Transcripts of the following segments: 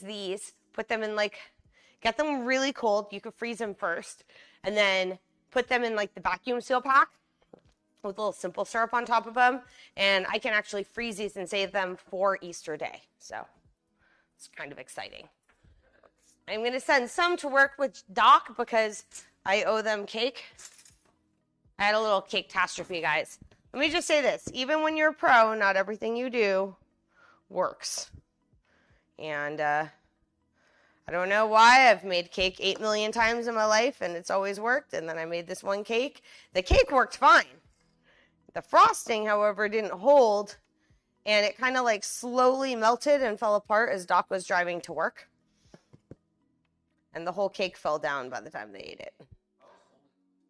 these, put them in like, get them really cold. You could freeze them first, and then put them in like the vacuum seal pack with a little simple syrup on top of them. And I can actually freeze these and save them for Easter Day. So it's kind of exciting. I'm going to send some to work with Doc because I owe them cake. I had a little cake catastrophe, guys. Let me just say this. Even when you're a pro, not everything you do works. And I don't know why. I've made cake 8 million times in my life, and it's always worked. And then I made this one cake. The cake worked fine. The frosting, however, didn't hold, and it kind of like slowly melted and fell apart as Doc was driving to work. And the whole cake fell down by the time they ate it.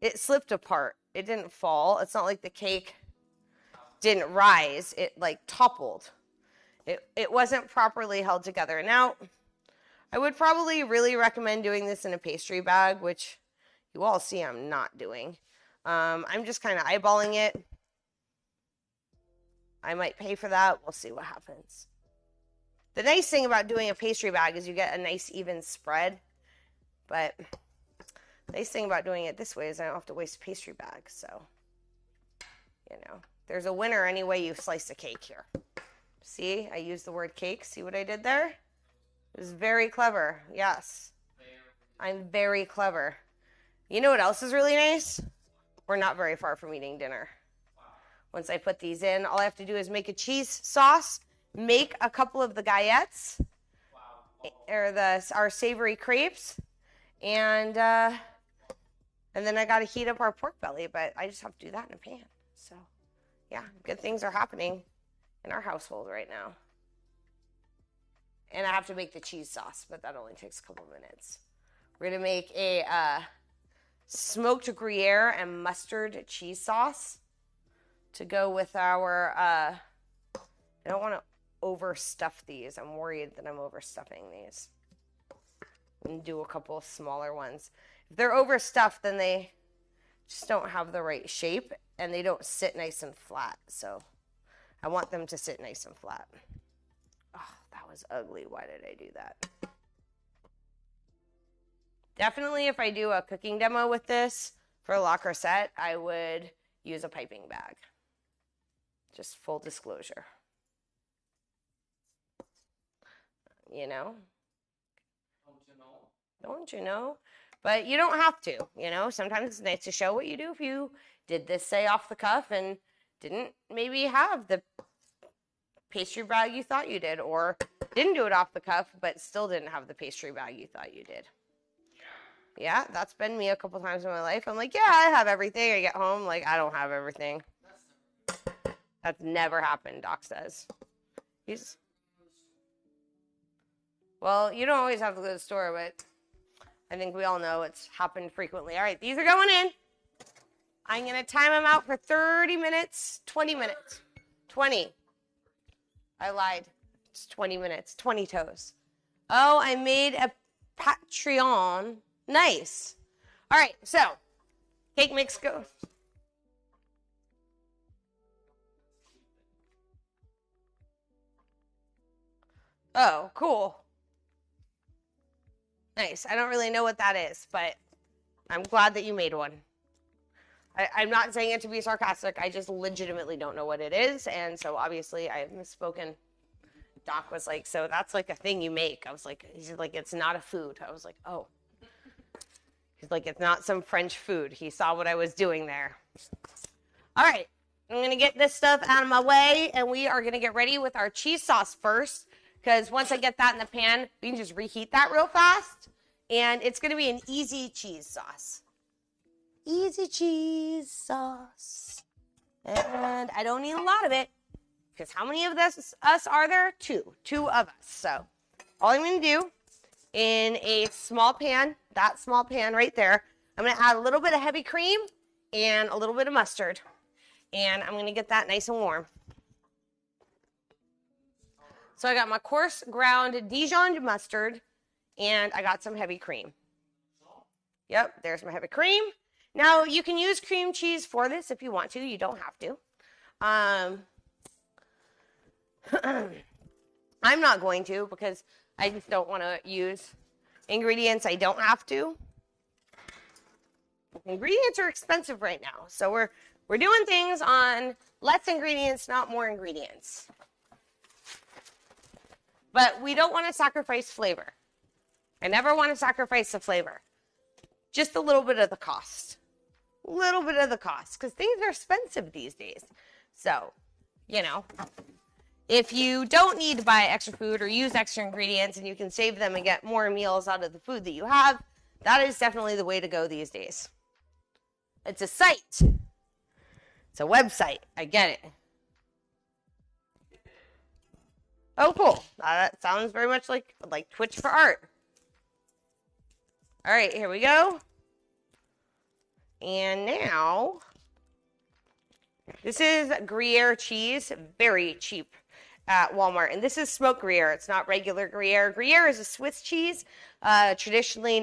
It slipped apart. It didn't fall. It's not like the cake didn't rise. It like toppled. It wasn't properly held together. Now, I would probably really recommend doing this in a pastry bag, which you all see I'm not doing. I'm just kind of eyeballing it. I might pay for that. We'll see what happens. The nice thing about doing a pastry bag is you get a nice even spread. But the nice thing about doing it this way is I don't have to waste a pastry bag. So, you know, there's a winner any way you slice a cake here. See, I used the word cake. See what I did there? It was very clever. Yes. I'm very clever. You know what else is really nice? We're not very far from eating dinner. Once I put these in, all I have to do is make a cheese sauce, make a couple of the gaillettes, or our savory crepes, and then I got to heat up our pork belly, but I just have to do that in a pan. So, yeah, good things are happening in our household right now. And I have to make the cheese sauce, but that only takes a couple of minutes. We're going to make a smoked Gruyere and mustard cheese sauce to go with our, I don't want to overstuff these. I'm worried that I'm overstuffing these. And do a couple of smaller ones. If they're overstuffed, then they just don't have the right shape, and they don't sit nice and flat. So I want them to sit nice and flat. Oh, that was ugly. Why did I do that? Definitely, if I do a cooking demo with this for La Creuset, I would use a piping bag. Just full disclosure. You know? Don't you know? But you don't have to, you know? Sometimes it's nice to show what you do if you did this, say, off the cuff and didn't maybe have the pastry bag you thought you did, or didn't do it off the cuff but still didn't have the pastry bag you thought you did. Yeah, that's been me a couple times in my life. I'm like, yeah, I have everything. I get home, like, I don't have everything. That's never happened, Doc says. Well, you don't always have to go to the store, but I think we all know it's happened frequently. All right, these are going in. I'm going to time them out for 30 minutes, 20 minutes. 20. I lied. It's 20 minutes, 20 toes. Oh, I made a Patreon. Nice. All right, so cake mix goes. Oh, cool. Nice. I don't really know what that is, but I'm glad that you made one. I'm not saying it to be sarcastic. I just legitimately don't know what it is, and so obviously I have misspoken. Doc was like, so that's like a thing you make. I was like, he's like, it's not a food. I was like, oh. He's like, it's not some French food. He saw what I was doing there. All right. I'm going to get this stuff out of my way, and we are going to get ready with our cheese sauce first, because once I get that in the pan, we can just reheat that real fast, and it's going to be an easy cheese sauce. Easy cheese sauce. And I don't need a lot of it, because how many of us are there? Two of us. So all I'm going to do in a small pan, that small pan right there, I'm going to add a little bit of heavy cream and a little bit of mustard. And I'm going to get that nice and warm. So I got my coarse ground Dijon mustard, and I got some heavy cream. Yep, there's my heavy cream. Now, you can use cream cheese for this if you want to. You don't have to. I'm not going to, because I just don't want to use ingredients I don't have to. Ingredients are expensive right now, so we're doing things on less ingredients, not more ingredients. But we don't want to sacrifice flavor. I never want to sacrifice the flavor. Just a little bit of the cost. A little bit of the cost, because things are expensive these days. So, you know, if you don't need to buy extra food or use extra ingredients and you can save them and get more meals out of the food that you have, that is definitely the way to go these days. It's a site. It's a website. I get it. Oh, cool. That sounds very much like Twitch for art. All right, here we go. And now, this is Gruyere cheese, very cheap at Walmart. And this is smoked Gruyere. It's not regular Gruyere. Gruyere is a Swiss cheese, traditionally